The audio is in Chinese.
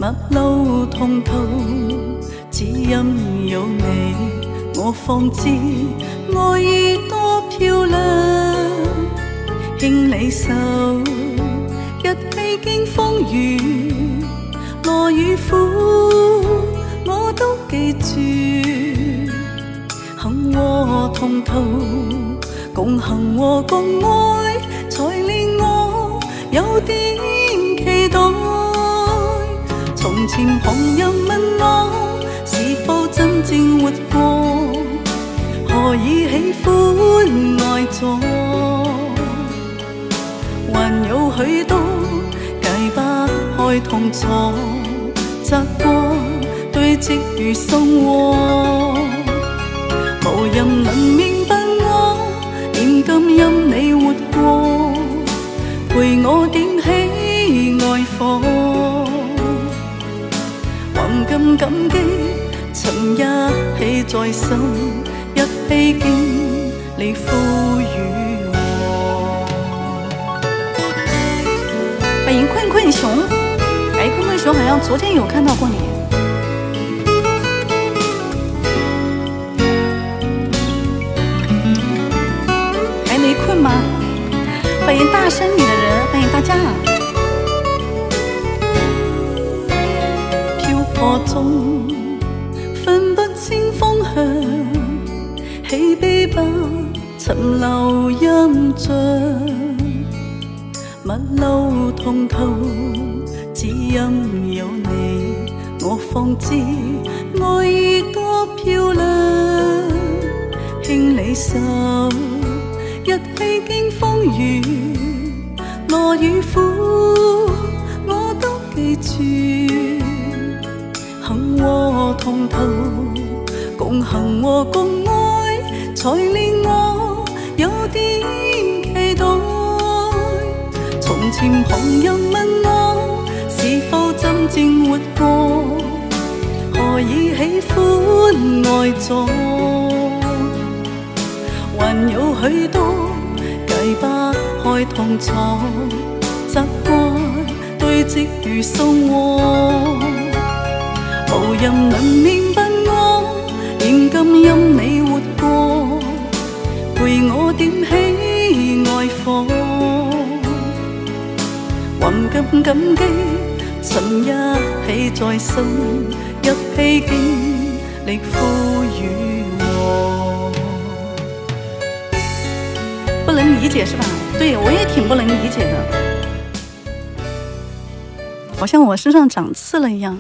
陌路同途，只因有你，我方知愛已多漂亮。牽你手，一起經風雨，樂與苦，我都記住。幸和同途，共行和共愛，才令我有點期待。從前旁人問我是否真正活過，何以喜歡愛咗？還有許多解不開痛楚，習慣堆積如生活，無人能明白我點甘因你活過，陪我點起愛火。還更感激曾一起在心，一起經歷風雨我。歡迎困困熊，哎，困困熊好像昨天有看到過你。還沒困嗎？歡迎大聲語的人，歡迎大家。河中分不清方向，喜悲不尋留印象，陌路同途，只因有你，我方知愛已多漂亮。牽你手，一起經風雨，樂與苦，我都記住。幸和同途，共行和共愛，才令我有點期待。從前旁人問我是否真正活過，何以喜歡愛咗？還有許多解不開痛楚，習慣堆積如生活。無人能明白我點甘因你活過，陪我點起愛火。還更感激曾一起在心，一起經歷風雨我。不能理解是吧？對，我也挺不能理解的，好像我身上長刺了一樣。